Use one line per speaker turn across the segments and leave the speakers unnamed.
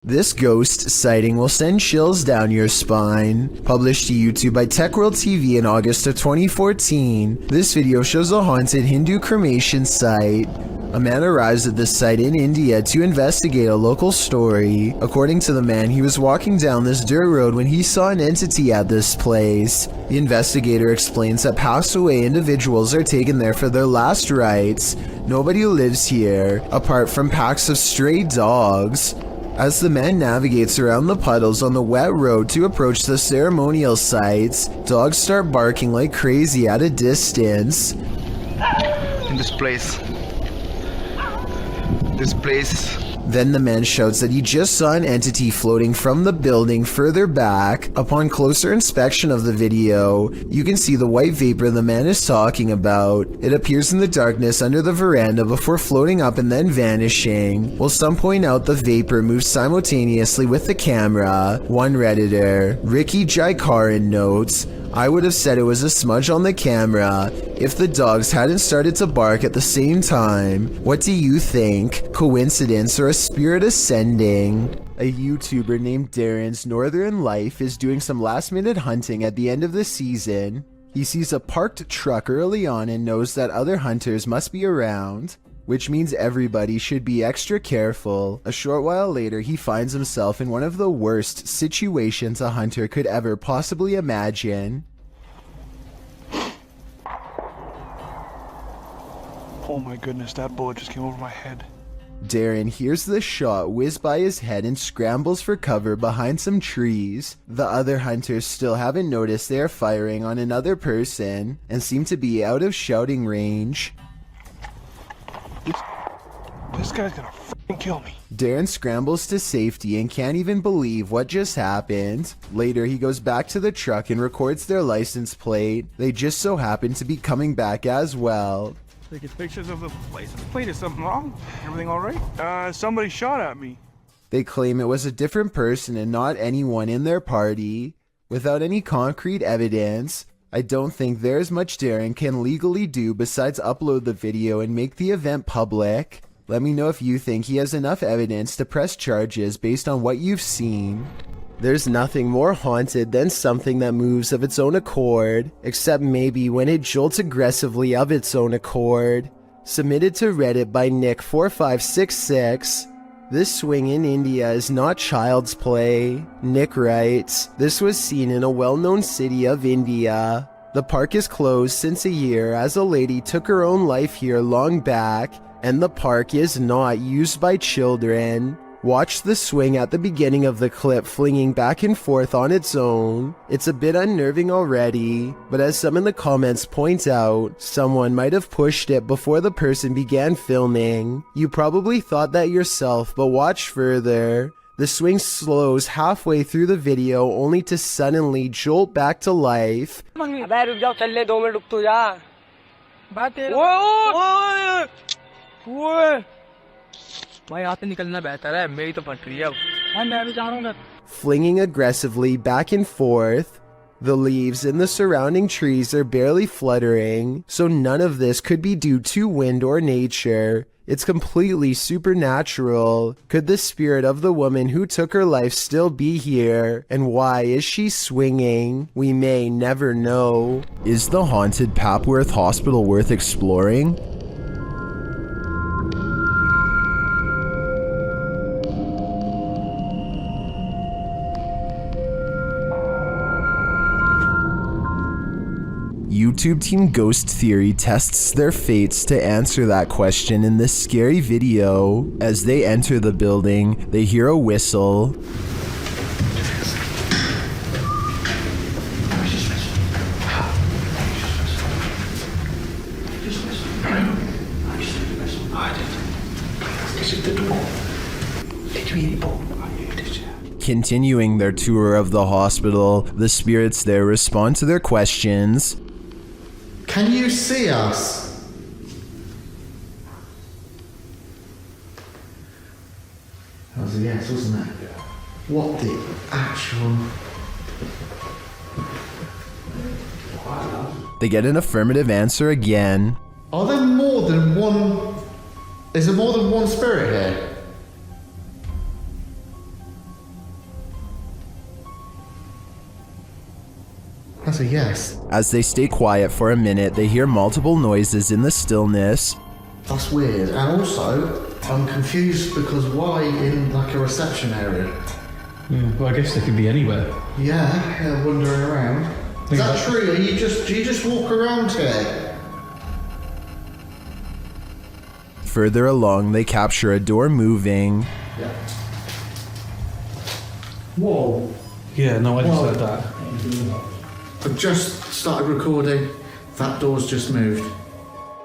This ghost sighting will send chills down your spine. Published to YouTube by TechWorld TV in August of 2014, this video shows a haunted Hindu cremation site. A man arrives at this site in India to investigate a local story. According to the man, he was walking down this dirt road when he saw an entity at this place. The investigator explains that passed away individuals are taken there for their last rites. Nobody lives here, apart from packs of stray dogs. As the man navigates around the puddles on the wet road to approach the ceremonial sites, dogs start barking like crazy at a distance.
In this place. Then
the man shouts that he just saw an entity floating from the building further back. Upon closer inspection of the video, you can see the white vapor the man is talking about. It appears in the darkness under the veranda before floating up and then vanishing. While some point out the vapor moves simultaneously with the camera. One Redditor, Ricky Jaikaran, notes, "I would have said it was a smudge on the camera if the dogs hadn't started to bark at the same time. What do you think? Coincidence or a spirit ascending?" A YouTuber named Darren's Northern Life is doing some last-minute hunting at the end of the season. He sees a parked truck early on and knows that other hunters must be around, which means everybody should be extra careful. A short while later, he finds himself in one of the worst situations a hunter could ever possibly imagine.
Oh my goodness, that bullet just came over my head.
Darren hears the shot whiz by his head and scrambles for cover behind some trees. The other hunters still haven't noticed they are firing on another person and seem to be out of shouting range.
This guy's gonna f***ing kill me.
Darren scrambles to safety and can't even believe what just happened. Later, he goes back to the truck and records their license plate. They just so happen to be coming back as well.
Taking pictures of the license plate. Is something wrong? Everything alright? Somebody shot at me.
They claim it was a different person and not anyone in their party. Without any concrete evidence, I don't think there's much Darren can legally do besides upload the video and make the event public. Let me know if you think he has enough evidence to press charges based on what you've seen. There's nothing more haunted than something that moves of its own accord, except maybe when it jolts aggressively of its own accord. Submitted to Reddit by Nick4566. This swing in India is not child's play. Nick writes, "This was seen in a well-known city of India. The park is closed since a year as a lady took her own life here long back, and the park is not used by children." Watch the swing at the beginning of the clip flinging back and forth on its own. It's a bit unnerving already, but as some in the comments point out, someone might have pushed it before the person began filming. You probably thought that yourself, but watch further. The swing slows halfway through the video only to suddenly jolt back to life. Flinging aggressively back and forth. The leaves in the surrounding trees are barely fluttering, so none of this could be due to wind or nature. It's completely supernatural. Could the spirit of the woman who took her life still be here? And why is she swinging? We may never know. Is the haunted Papworth Hospital worth exploring? YouTube team Ghost Theory tests their fates to answer that question in this scary video. As they enter the building, they hear a whistle. Continuing their tour of the hospital, the spirits there respond to their questions.
Can you see us? That was a yes, wasn't it? Yeah. What the actual...
They get an affirmative answer again.
Are there more than one... Is there more than one spirit here? That's a yes.
As they stay quiet for a minute, they hear multiple noises in the stillness.
That's weird. And also, I'm confused because why in like a reception area?
Yeah, well, I guess they could be anywhere.
Yeah, wandering around. Is that true? Do you just walk around here?
Further along, they capture a door moving.
Yeah.
Whoa. Yeah, no, I just heard that.
I've just started recording. That door's just moved.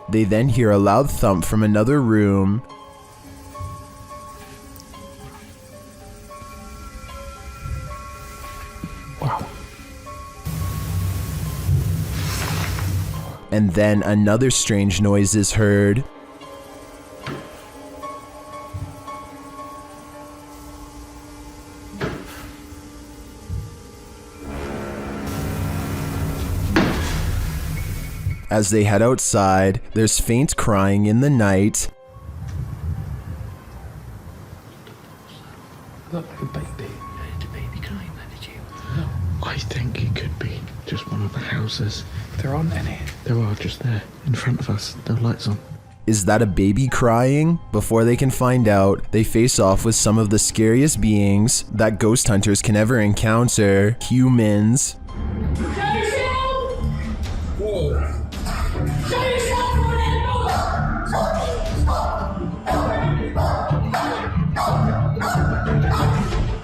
They then hear a loud thump from another room.
Wow.
And then another strange noise is heard. As they head outside, there's faint crying in the night.
Look like a baby.
Did baby crying then, did you? No. I think it could be just one of the houses.
There aren't any.
There are just there, in front of us. No lights on.
Is that a baby crying? Before they can find out, they face off with some of the scariest beings that ghost hunters can ever encounter: humans.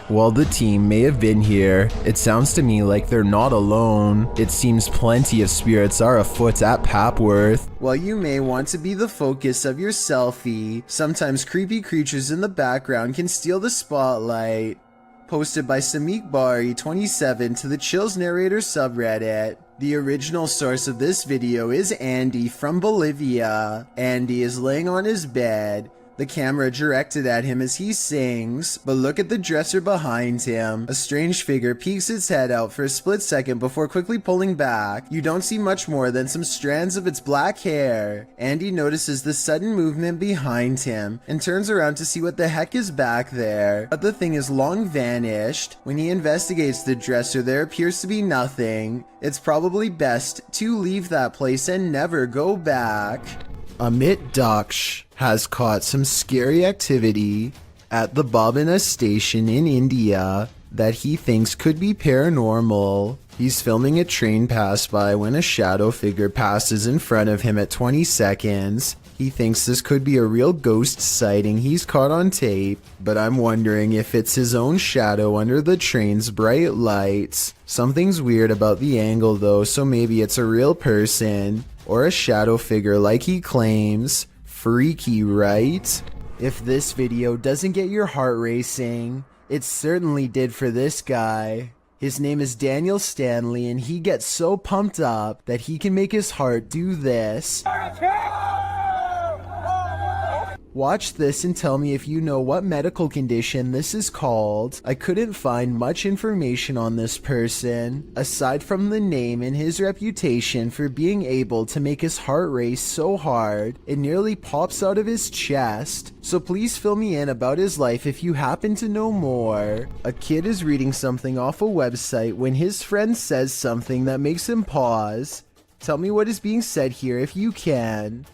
While the team may have been here, it sounds to me like they're not alone. It seems plenty of spirits are afoot at Papworth. While you may want to be the focus of your selfie, sometimes creepy creatures in the background can steal the spotlight. Posted by Samik Bari 27 to the Chills Narrator subreddit. The original source of this video is Andy from Bolivia. Andy is laying on his bed, the camera directed at him as he sings, but look at the dresser behind him. A strange figure peeks its head out for a split second before quickly pulling back. You don't see much more than some strands of its black hair. Andy notices the sudden movement behind him and turns around to see what the heck is back there, but the thing is long vanished. When he investigates the dresser, there appears to be nothing. It's probably best to leave that place and never go back. Amit Daksh has caught some scary activity at the Babina station in India that he thinks could be paranormal. He's filming a train pass by when a shadow figure passes in front of him at 20 seconds. He thinks this could be a real ghost sighting he's caught on tape, but I'm wondering if it's his own shadow under the train's bright lights. Something's weird about the angle though, so maybe it's a real person or a shadow figure like he claims. Freaky, right? If this video doesn't get your heart racing, it certainly did for this guy. His name is Daniel Stanley, and he gets so pumped up that he can make his heart do this. Watch this and tell me if you know what medical condition this is called. I couldn't find much information on this person, aside from the name and his reputation for being able to make his heart race so hard, it nearly pops out of his chest. So please fill me in about his life if you happen to know more. A kid is reading something off a website when his friend says something that makes him pause. Tell me what is being said here if you can.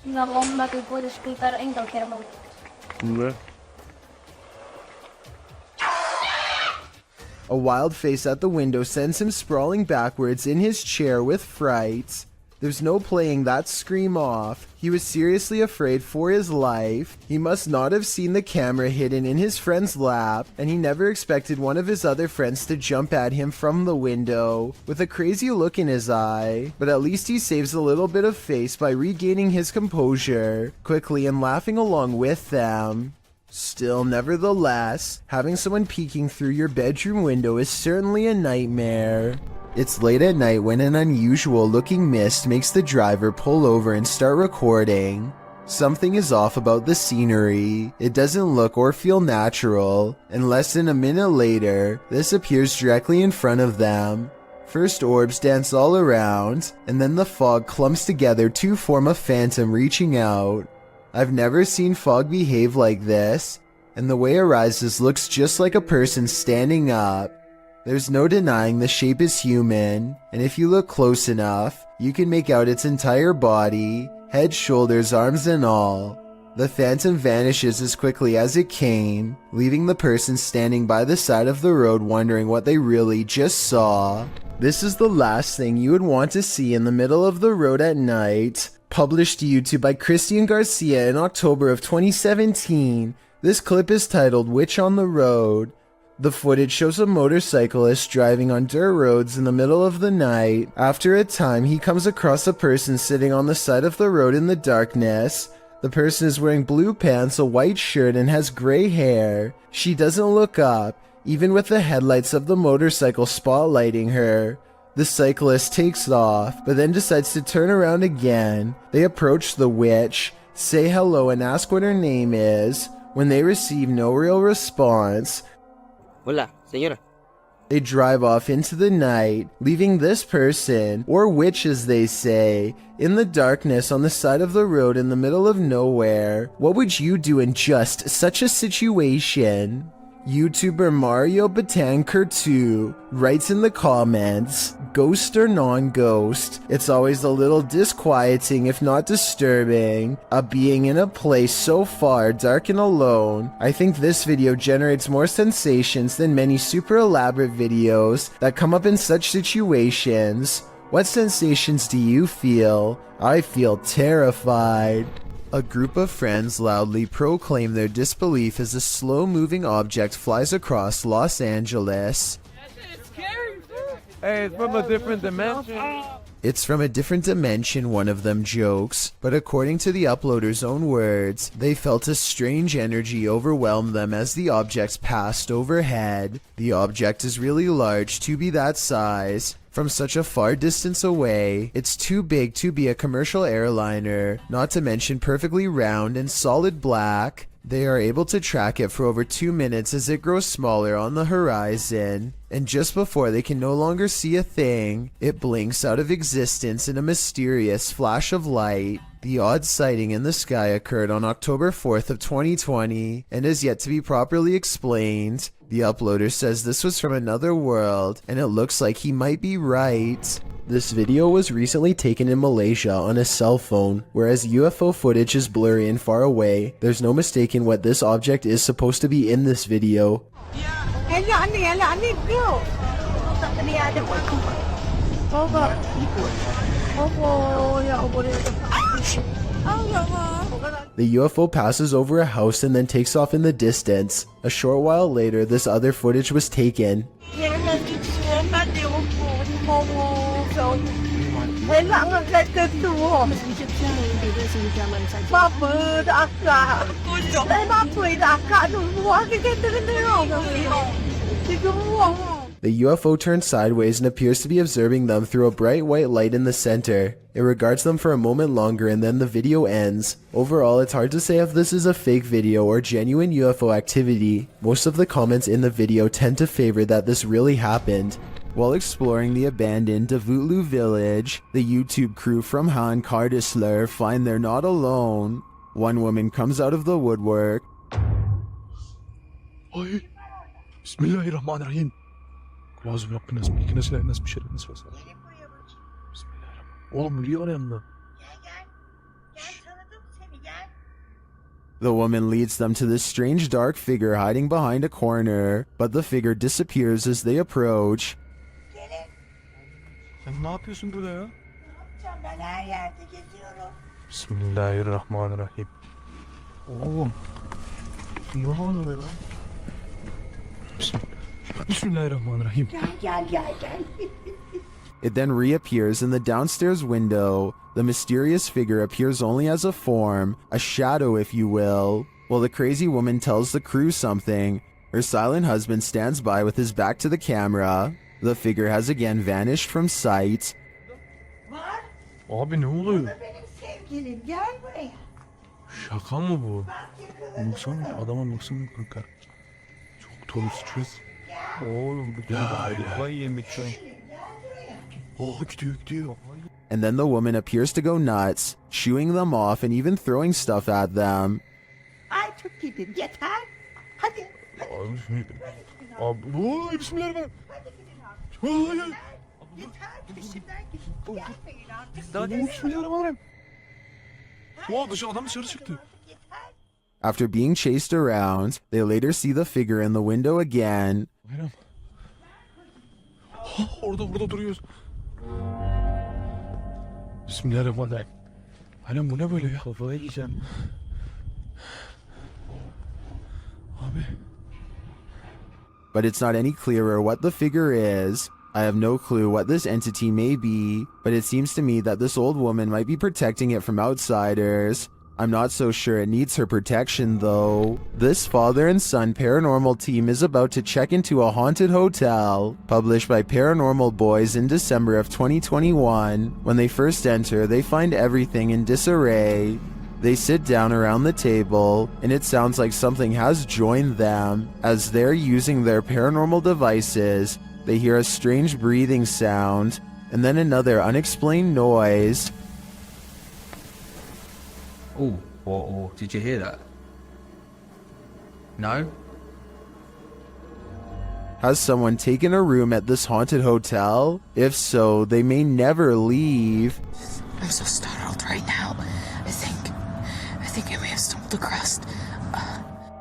A wild face at the window sends him sprawling backwards in his chair with fright. There's no playing that scream off. He was seriously afraid for his life. He must not have seen the camera hidden in his friend's lap, and he never expected one of his other friends to jump at him from the window with a crazy look in his eye. But at least he saves a little bit of face by regaining his composure quickly and laughing along with them. Still, nevertheless, having someone peeking through your bedroom window is certainly a nightmare. It's late at night when an unusual looking mist makes the driver pull over and start recording. Something is off about the scenery. It doesn't look or feel natural, and less than a minute later, this appears directly in front of them. First orbs dance all around, and then the fog clumps together to form a phantom reaching out. I've never seen fog behave like this, and the way it rises looks just like a person standing up. There's no denying the shape is human, and if you look close enough, you can make out its entire body, head, shoulders, arms, and all. The phantom vanishes as quickly as it came, leaving the person standing by the side of the road wondering what they really just saw. This is the last thing you would want to see in the middle of the road at night. Published to YouTube by Christian Garcia in October of 2017. This clip is titled "Witch on the Road." The footage shows a motorcyclist driving on dirt roads in the middle of the night. After a time, he comes across a person sitting on the side of the road in the darkness. The person is wearing blue pants, a white shirt, and has gray hair. She doesn't look up, even with the headlights of the motorcycle spotlighting her. The cyclist takes off, but then decides to turn around again. They approach the witch, say hello, and ask what her name is. When they receive no real response,
Hola, señora.
they drive off into the night, leaving this person, or witch as they say, in the darkness on the side of the road in the middle of nowhere. What would you do in just such a situation? YouTuber Mario Batanker 2 writes in the comments, "Ghost or non-ghost, it's always a little disquieting if not disturbing. A being in a place so far dark and alone. I think this video generates more sensations than many super elaborate videos that come up in such situations. What sensations do you feel? I feel terrified." A group of friends loudly proclaim their disbelief as a slow-moving object flies across Los Angeles.
Hey, it's from a different dimension.
It's from a different dimension, one of them jokes, but according to the uploader's own words, they felt a strange energy overwhelm them as the objects passed overhead. The object is really large to be that size. From such a far distance away, it's too big to be a commercial airliner, not to mention perfectly round and solid black. They are able to track it for over 2 minutes as it grows smaller on the horizon, and just before they can no longer see a thing, it blinks out of existence in a mysterious flash of light. The odd sighting in the sky occurred on October 4th of 2020 and is yet to be properly explained. The uploader says this was from another world, and it looks like he might be right. This video was recently taken in Malaysia on a cell phone. Whereas UFO footage is blurry and far away, there's no mistaking what this object is supposed to be in this video. The UFO passes over a house and then takes off in the distance. A short while later, this other footage was taken. The UFO turns sideways and appears to be observing them through a bright white light in the center. It regards them for a moment longer and then the video ends. Overall, it's hard to say if this is a fake video or genuine UFO activity. Most of the comments in the video tend to favor that this really happened. While exploring the abandoned Davutlu village, the YouTube crew from Han Kardisler find they're not alone. One woman comes out of the woodwork.
Ay, Bismillahirrahmanirrahim. Lazım Rabbine ismikine silahine şerefine söylesene. Bismillahirrahmanirrahim. Oğlum yürüyor var yanında.
The woman leads them to this strange dark figure hiding behind a corner, but the figure disappears as they approach.
Sen ne yapıyorsun burada ya?
Ben her yerde geziyorum.
Bismillahirrahmanirrahim. Oğlum. Yalan oluyor lan.
Bismillahirrahmanirrahim.
Gel.
It then reappears in the downstairs window. The mysterious figure appears only as a form, a shadow if you will. While the crazy woman tells the crew something, her silent husband stands by with his back to the camera. The figure has again vanished from sight.
Var.
Abi ne oluyor?
Benim sevgilim gel buraya.
Şaka mı bu?
Bak yakaladım.
Baksana adama baksana kanka. Çok tabii stres.
Oğlum bu kafayı yemek şu an.
Oh gidiyor.
And then the woman appears to go nuts, shooing them off and even throwing stuff at them.
Ay çok gidin yeter. Hadi.
Abi, bismillahirrahmanirrahim.
Yeter peşimden git. Gelmeyin artık.
Lan bismillahirrahmanirrahim. Oha adam dışarı çıktı.
After being chased around, they later see the figure in the window again.
Bayram. Orada burada duruyoruz. Bismillahirrahmanirrahim. Bayram bu ne böyle ya? Kafaya yiyeceğim. Abi.
But it's not any clearer what the figure is. I have no clue what this entity may be, but it seems to me that this old woman might be protecting it from outsiders. I'm not so sure it needs her protection though. This father and son paranormal team is about to check into a haunted hotel, published by Paranormal Boys in December of 2021. When they first enter, they find everything in disarray. They sit down around the table, and it sounds like something has joined them. As they're using their paranormal devices, they hear a strange breathing sound, and then another unexplained noise.
Oh, did you hear that? No?
Has someone taken a room at this haunted hotel? If so, they may never leave.
I'm so startled right now. I think I may have stumbled across.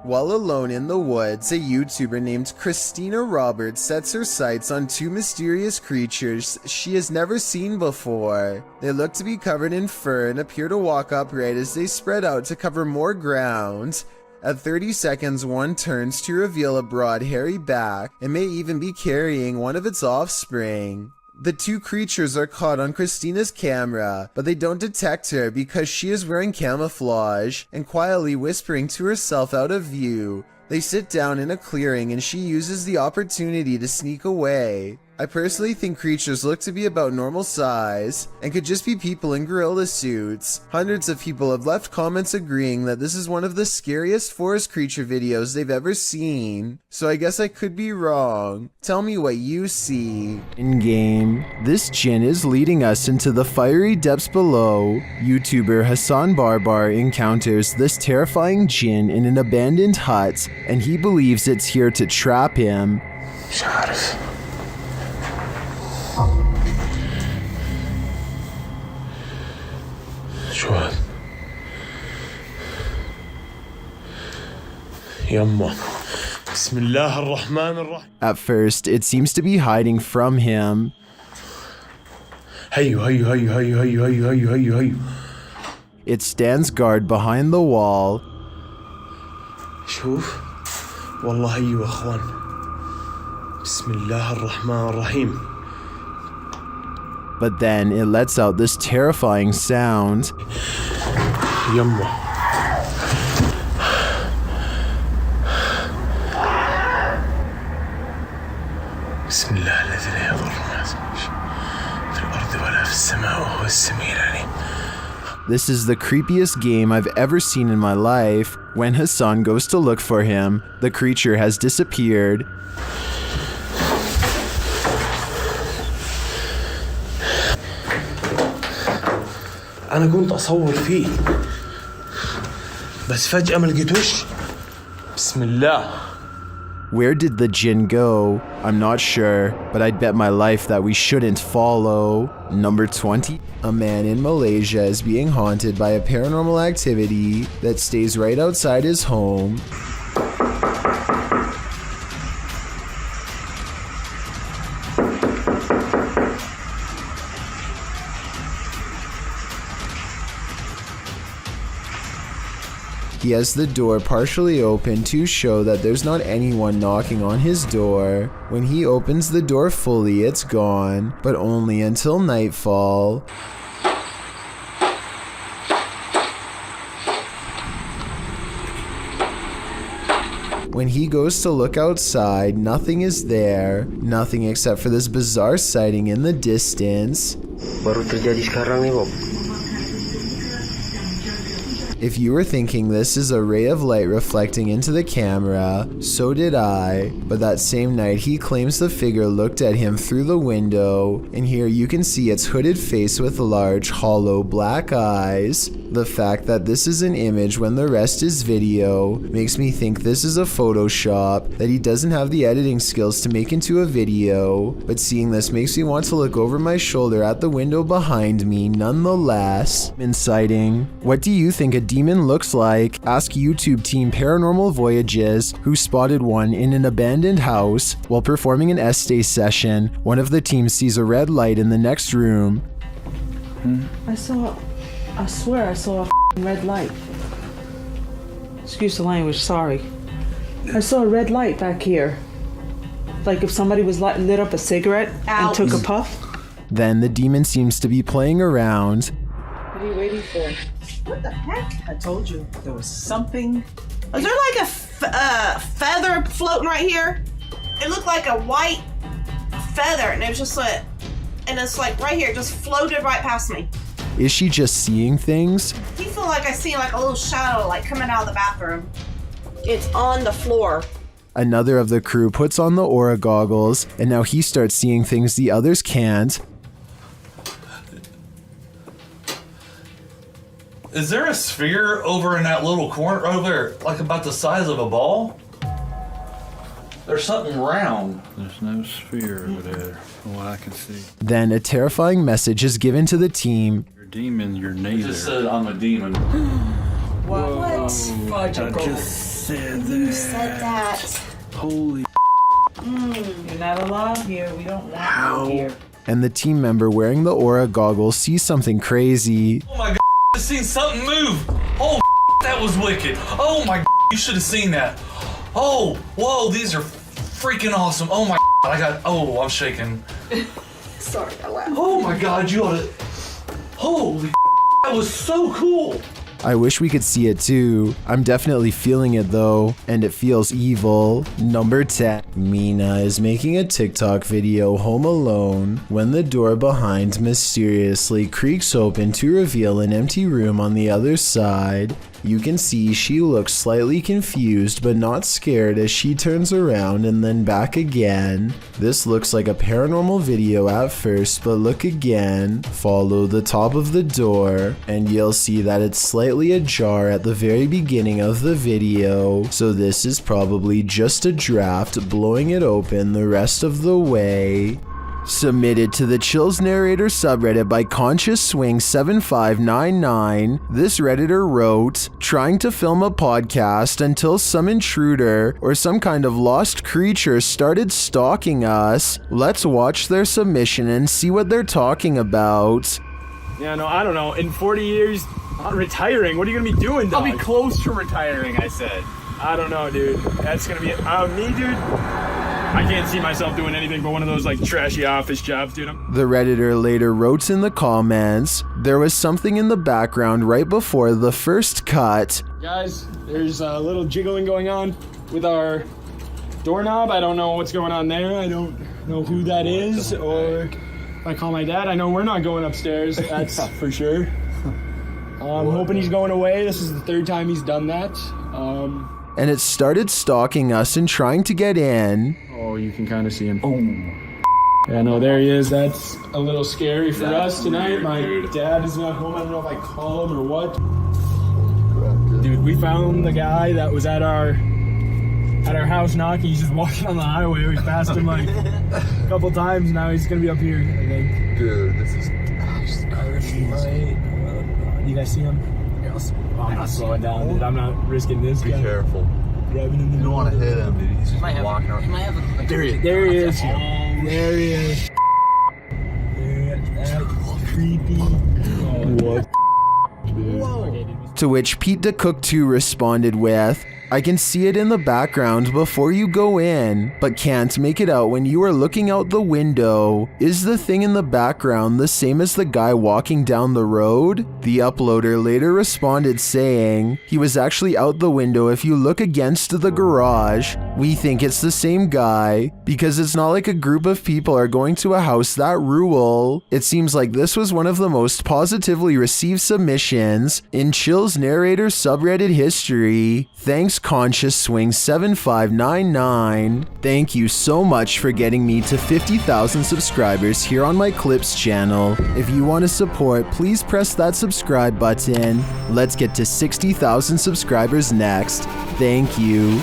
While alone in the woods, a YouTuber named Christina Roberts sets her sights on two mysterious creatures she has never seen before. They look to be covered in fur and appear to walk upright as they spread out to cover more ground. At 30 seconds, one turns to reveal a broad, hairy back and may even be carrying one of its offspring. The two creatures are caught on Christina's camera, but they don't detect her because she is wearing camouflage and quietly whispering to herself out of view. They sit down in a clearing and she uses the opportunity to sneak away. I personally think creatures look to be about normal size and could just be people in gorilla suits. Hundreds of people have left comments agreeing that this is one of the scariest forest creature videos they've ever seen. So I guess I could be wrong. Tell me what you see. In game, this jinn is leading us into the fiery depths below. YouTuber Hassan Barbar encounters this terrifying jinn in an abandoned hut, and he believes it's here to trap him.
شو هذا؟ يما بسم الله الرحمن الرحيم.
At first, it seems to be hiding from him.
هيو هيو هيو هيو هيو هيو هيو هيو هيو.
It stands guard behind the wall.
شوف والله هيو اخوان. بسم الله الرحمن الرحيم.
But then it lets out this terrifying sound.
يما بسم الله الذي لا يضر مع اسمه في الارض ولا في السماء وهو السميع العليم.
This is the creepiest game I've ever seen in my life. When Hassan goes to look for him, the creature has disappeared.
أنا كنت أصور فيه بس فجأة ما لقيتوش. بسم الله.
Where did the jinn go? I'm not sure, but I'd bet my life that we shouldn't follow. Number 20. A man in Malaysia is being haunted by a paranormal activity that stays right outside his home. He has the door partially open to show that there's not anyone knocking on his door. When he opens the door fully, it's gone, but only until nightfall. When he goes to look outside, nothing is there. Nothing except for this bizarre sighting in the distance.
Baru terjadi sekarang nih, Bob.
If you were thinking this is a ray of light reflecting into the camera, so did I. But that same night, he claims the figure looked at him through the window, and here you can see its hooded face with large, hollow black eyes. The fact that this is an image when the rest is video makes me think this is a Photoshop that he doesn't have the editing skills to make into a video, but seeing this makes me want to look over my shoulder at the window behind me nonetheless. Inciting. What do you think a demon looks like? Ask YouTube team Paranormal Voyages, who spotted one in an abandoned house while performing an essay session. One of the team sees a red light in the next room.
I swear I saw a red light. Excuse the language, sorry. I saw a red light back here. Like if somebody was lit up a cigarette and took a puff.
Then the demon seems to be playing around.
What are you waiting for?
What the heck?
I told you, there was something.
Is there like a feather floating right here? It looked like a white feather, and it was just like, and it's like right here, just floated right past me.
Is she just seeing things?
Do you feel like I see like a little shadow like coming out of the bathroom? It's on the floor.
Another of the crew puts on the aura goggles, and now he starts seeing things the others can't.
Is there a sphere over in that little corner over there, like about the size of a ball? There's something round.
There's no sphere over there, from what I can see.
Then a terrifying message is given to the team.
You're a demon, you're
It
neither.
just said I'm a demon.
What?
I just said that.
You said that.
Holy
You're not allowed here. We don't want you here.
And the team member wearing the aura goggles sees something crazy.
Oh my god, I seen something move. Oh, that was wicked. Oh my god, you should have seen that. Oh, whoa, these are freaking awesome. Oh my god, I'm shaking.
Sorry, I laughed.
Oh my god, you oughta. Holy that was so cool.
I wish we could see it too. I'm definitely feeling it though, and it feels evil. Number 10. Mina is making a TikTok video home alone when the door behind mysteriously creaks open to reveal an empty room on the other side. You can see she looks slightly confused but not scared as she turns around and then back again. This looks like a paranormal video at first, but look again. Follow the top of the door and you'll see that it's slightly ajar at the very beginning of the video. So this is probably just a draft blowing it open the rest of the way. Submitted to the Chills Narrator subreddit by Conscious Swing 7599, this redditor wrote, trying to film a podcast until some intruder or some kind of lost creature started stalking us. Let's watch their submission and see what they're talking about.
Yeah, no, I don't know. In 40 years, I'm retiring. What are you gonna be doing, dog? I'll be close to retiring, I said. I don't know, dude. That's gonna be it. Me, dude. I can't see myself doing anything but one of those like trashy office jobs, dude.
The redditor later wrote in the comments, there was something in the background right before the first cut.
Guys, there's a little jiggling going on with our doorknob. I don't know what's going on there. I don't know who that is, or if I call my dad, I know we're not going upstairs. That's for sure. I'm hoping he's going away. This is the third time he's done that.
And it started stalking us and trying to get in.
Oh, you can kind of see him. Boom. Yeah, no, there he is. That's a little scary for us tonight. My dad is not home. I don't know if I call him or what. Dude, we found the guy that was at our house knocking. He's just walking on the highway. We passed him like a couple times. Now he's gonna be up here, I think.
Dude, this is
Right. You guys see him?
yes.
I'm not slowing down, dude. I'm not risking this.
Be careful.
Driving in the
You don't want to hit him, dude. He's just walking around.
There he is. There he is. There he is. That's creepy. What?
To which Pete the Cook 2 responded with, I can see it in the background before you go in, but can't make it out when you are looking out the window. Is the thing in the background the same as the guy walking down the road? The uploader later responded saying, he was actually out the window if you look against the garage. We think it's the same guy because it's not like a group of people are going to a house that rule. It seems like this was one of the most positively received submissions in Chill's narrator subreddit history. Thanks Conscious Swing 7599. Thank you so much for getting me to 50,000 subscribers here on my Clips channel. If you want to support, please press that subscribe button. Let's get to 60,000 subscribers next. Thank you.